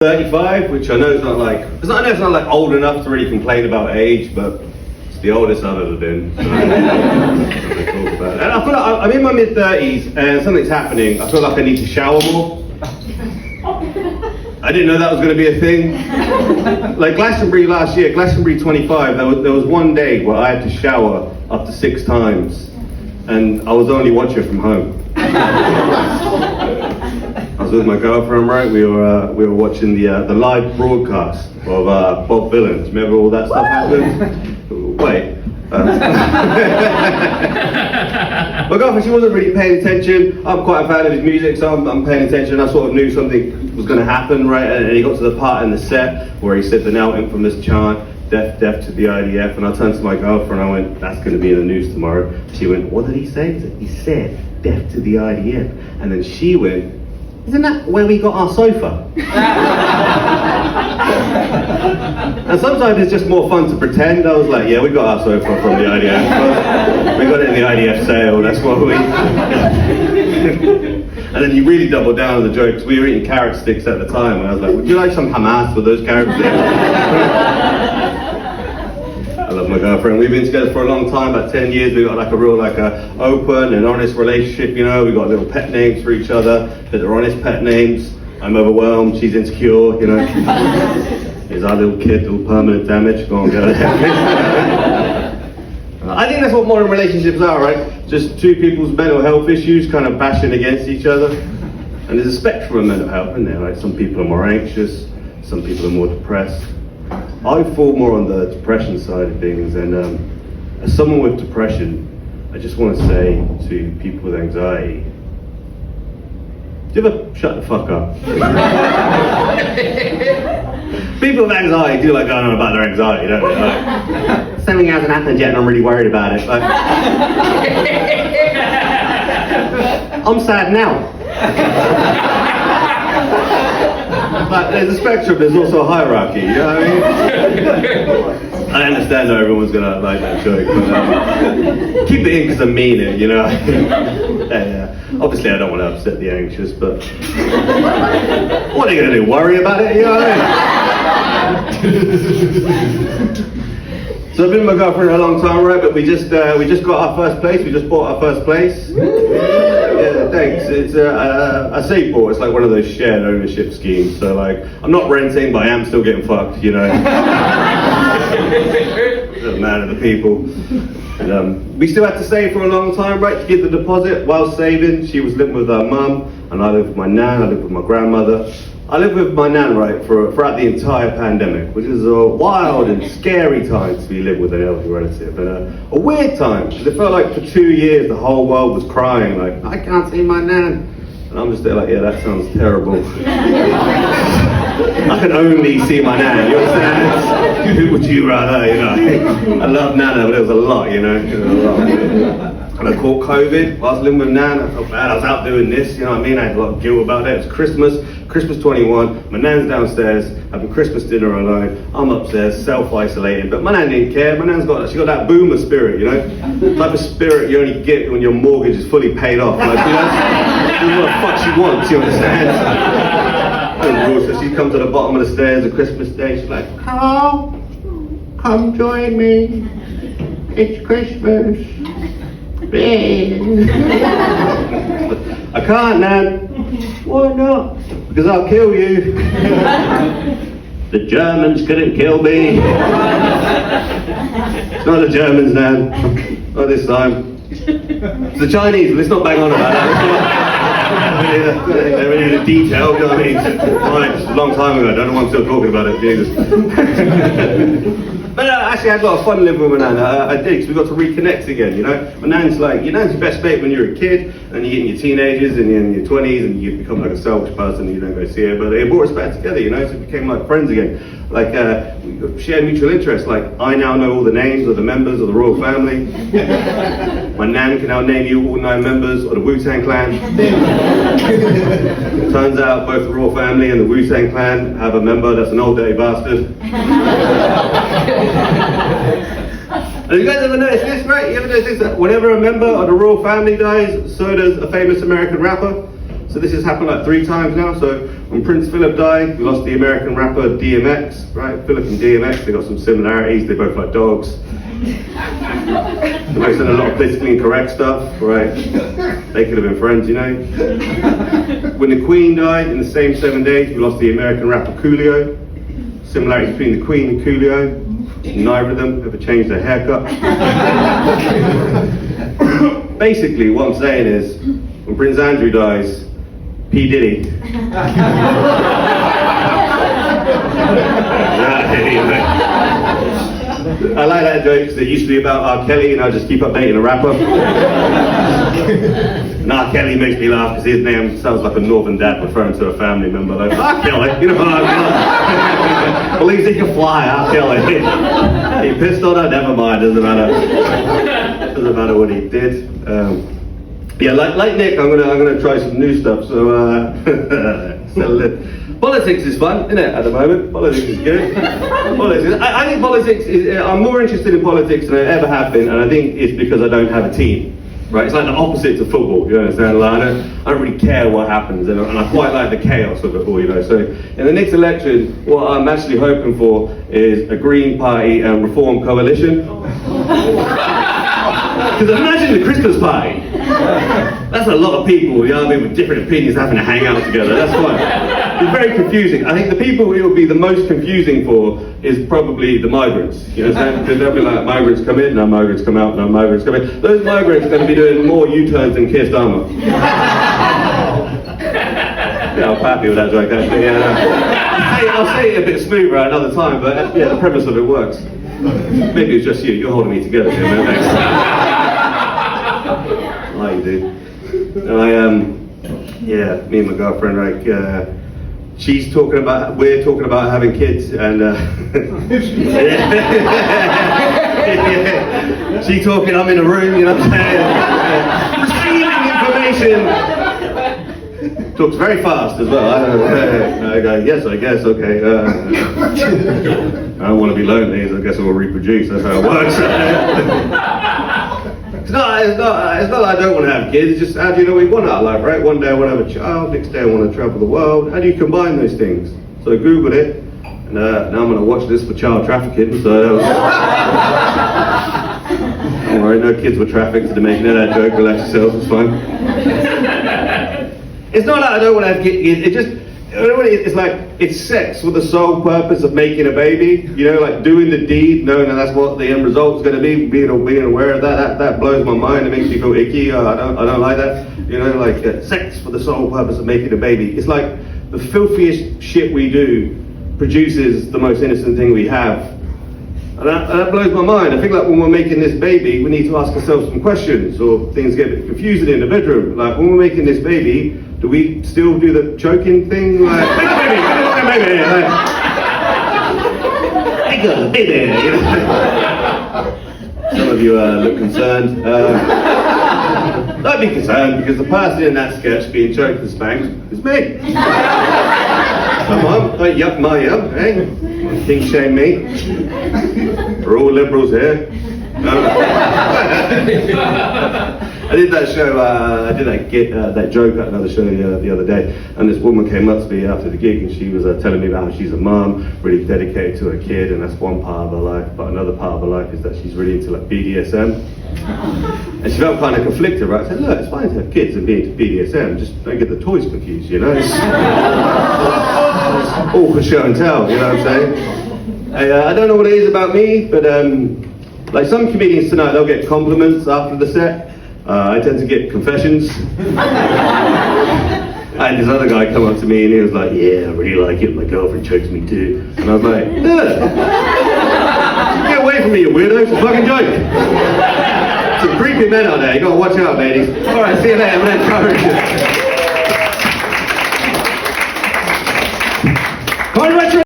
35, which I know is not like, I know it's not like old enough to really complain about age, but it's the oldest I've ever been. So I talk about it. And I feel like I'm in my mid-30s and something's happening. I feel like I need to shower more. I didn't know that was going to be a thing. Like Glastonbury last year, Glastonbury 25, there was one day where I had to shower up to 6 times, and I was only watching from home. I was with my girlfriend, right? We were watching the live broadcast of Bob Villains. Remember all that stuff happened? Wait. My girlfriend, she wasn't really paying attention. I'm quite a fan of his music, so I'm paying attention. I sort of knew something was going to happen, right? And he got to the part in the set where he said the now infamous chant, "Death, death to the IDF." And I turned to my girlfriend, I went, "That's going to be in the news tomorrow." She went, "What did he say?" He said, "Death to the IDF." And then she went, "Isn't that where we got our sofa?" And sometimes it's just more fun to pretend. I was like, "Yeah, we got our sofa from the IDF. We got it in the IDF sale, that's what we..." And then you really double down on the jokes. We were eating carrot sticks at the time, and I was like, "Would you like some Hamas with those carrot sticks?" I love my girlfriend. We've been together for a long time, about 10 years. We've got like a real open and honest relationship, you know. We've got little pet names for each other, but they're honest pet names. I'm overwhelmed, she's insecure, you know. Here's our little kid, little permanent damage. Go on, go ahead. I think that's what modern relationships are, right? Just two people's mental health issues kind of bashing against each other. And there's a spectrum of mental health in there, right? Some people are more anxious, some people are more depressed. I fall more on the depression side of things, and as someone with depression, I just want to say to people with anxiety, do you ever shut the fuck up? People with anxiety do like going on about their anxiety, don't they? Like, something hasn't happened yet and I'm really worried about it. Like, I'm sad now. But there's a spectrum, there's also a hierarchy, you know what I mean? I understand that everyone's gonna like that joke, but keep it in because I mean it, you know? Yeah. Obviously I don't want to upset the anxious, but what are you gonna do, worry about it, you know what I mean? So I've been with my girlfriend a long time, right? But we just got our first place. We just bought our first place. Yeah, thanks. It's I say bought. It's like one of those shared ownership schemes. So like, I'm not renting, but I am still getting fucked. You know, the man of the people. And, we still had to save for a long time, right, to give the deposit while saving. She was living with her mum, and I lived with my nan. I lived with my grandmother. I lived with my nan, right, throughout the entire pandemic, which is a wild and scary time to be living with an elderly relative, and a weird time, because it felt like for 2 years the whole world was crying, like, I can't see my nan. And I'm just there like, yeah, that sounds terrible. I can only see my nan, you understand? Who would you rather, you know? I love Nana, but it was a lot, you know? It was a lot. And I caught COVID while I was living with Nan. I felt bad, I was out doing this, you know what I mean? I had a lot of guilt about it. It was Christmas 21, my Nan's downstairs, having Christmas dinner alone. I'm upstairs, self-isolating, but my Nan didn't care. My Nan's got that boomer spirit, you know? The type of spirit you only get when your mortgage is fully paid off. Like, you know, this is what the fuck she wants, you understand? So she comes to the bottom of the stairs on Christmas Day, she's like, "Hello, come join me, it's Christmas." I can't, Nan. Why not? Because I'll kill you. The Germans couldn't kill me. It's not the Germans, Nan. Not this time. It's the Chinese. Let's not bang on about that. They're really the detail, you know what I mean? It's a long time ago. I don't know why I'm still talking about it. Jesus. But actually, I had a lot of fun living with my nan. I did, because we got to reconnect again, you know? My nan's like, your nan's your best mate when you're a kid, and you get in your teenagers, and you're in your 20s, and you become like a selfish person, and you don't go see her, but it brought us back together, you know? So we became like friends again. Like, we shared mutual interests. Like, I now know all the names of the members of the royal family. My nan can now name you all 9 members of the Wu-Tang Clan. Turns out both the royal family and the Wu-Tang Clan have a member that's an old dirty bastard. And you guys ever notice this, right? You ever notice this? That whenever a member of the royal family dies, so does a famous American rapper. So this has happened like 3 times now. So When Prince Philip died, we lost the American rapper DMX, right? Philip and DMX, they got some similarities, they both like dogs. They both said a lot of politically incorrect stuff, right? They could have been friends, you know? When the Queen died, in the same 7 days, we lost the American rapper Coolio. Similarities between the Queen and Coolio, neither of them ever changed their haircut. Basically, what I'm saying is, when Prince Andrew dies, P. Diddy. I like that joke because it used to be about R. Kelly and I just keep updating a rapper. And R. Kelly makes me laugh because his name sounds like a northern dad referring to a family member. Like, R. Kelly, you know what I mean? Believes he can fly, R. Kelly. He pissed on her, never mind, doesn't matter. Doesn't matter what he did. Yeah, like Nick, I'm gonna try some new stuff. So, politics is fun, isn't it? At the moment, politics is good. I think politics is. I'm more interested in politics than I ever have been, and I think it's because I don't have a team. Right? It's like the opposite to football. You understand? Like, I don't really care what happens, and I quite like the chaos of it all. You know. So in the next election, what I'm actually hoping for is a Green Party and Reform coalition. Because imagine the Christmas party. That's a lot of people, you know what I mean, with different opinions having to hang out together. That's fine. It's very confusing. I think the people it will be the most confusing for is probably the migrants. You know what I'm saying? Because they'll be like, migrants come in, no migrants come out, no migrants come in. Those migrants are going to be doing more U-turns than Keir Starmer. Yeah, I'm happy with that joke actually. Yeah, I'll say it a bit smoother another time, but yeah, the premise of it works. Maybe it's just you. You're holding me together here, man. Thanks. Like you do. Yeah, me and my girlfriend, like, we're talking about having kids, and yeah. She talking, I'm in a room, you know what I'm saying? Receiving information. Talks very fast as well. I go, yes, I guess, okay. I don't want to be lonely, so I guess I will reproduce. That's how it works. It's not like I don't want to have kids. It's just how do you know what you want out of life, right? One day I want to have a child, next day I want to travel the world. How do you combine those things? So I Googled it, and now I'm going to watch this for child trafficking. So don't worry, no kids were trafficked to make that joke. Relax yourself, it's fine. It's not that I don't want to have kids. It just. It's like, it's sex with the sole purpose of making a baby, you know, like doing the deed, knowing that that's what the end result's going to be, being aware of that blows my mind. It makes me feel icky. I don't like that, you know, like sex for the sole purpose of making a baby. It's like the filthiest shit we do produces the most innocent thing we have. And that blows my mind. I think like when we're making this baby, we need to ask ourselves some questions, or things get a bit confusing in the bedroom. Like when we're making this baby, do we still do the choking thing? Like, baby, baby. You know? Some of you look concerned. Don't be concerned, because the person in that sketch being choked and spanked is me. Come on, don't yuck my yum, eh? King shame me. We're all liberals here. I did that show, I did that joke at another show the other day, and this woman came up to me after the gig, and she was telling me about how she's a mum, really dedicated to her kid, and that's one part of her life, but another part of her life is that she's really into like BDSM. And she felt kind of conflicted, right? I said, look, it's fine to have kids and be into BDSM, just don't get the toys confused, you know? It's all for show and tell, you know what I'm saying? I don't know what it is about me, but like some comedians tonight, they'll get compliments after the set. I tend to get confessions. I had this other guy come up to me and he was like, yeah, I really like it, my girlfriend chokes me too. And I was like, get away from me, you weirdo, it's a fucking joke. Some creepy men out there, you gotta watch out, ladies. Alright, see you later, man.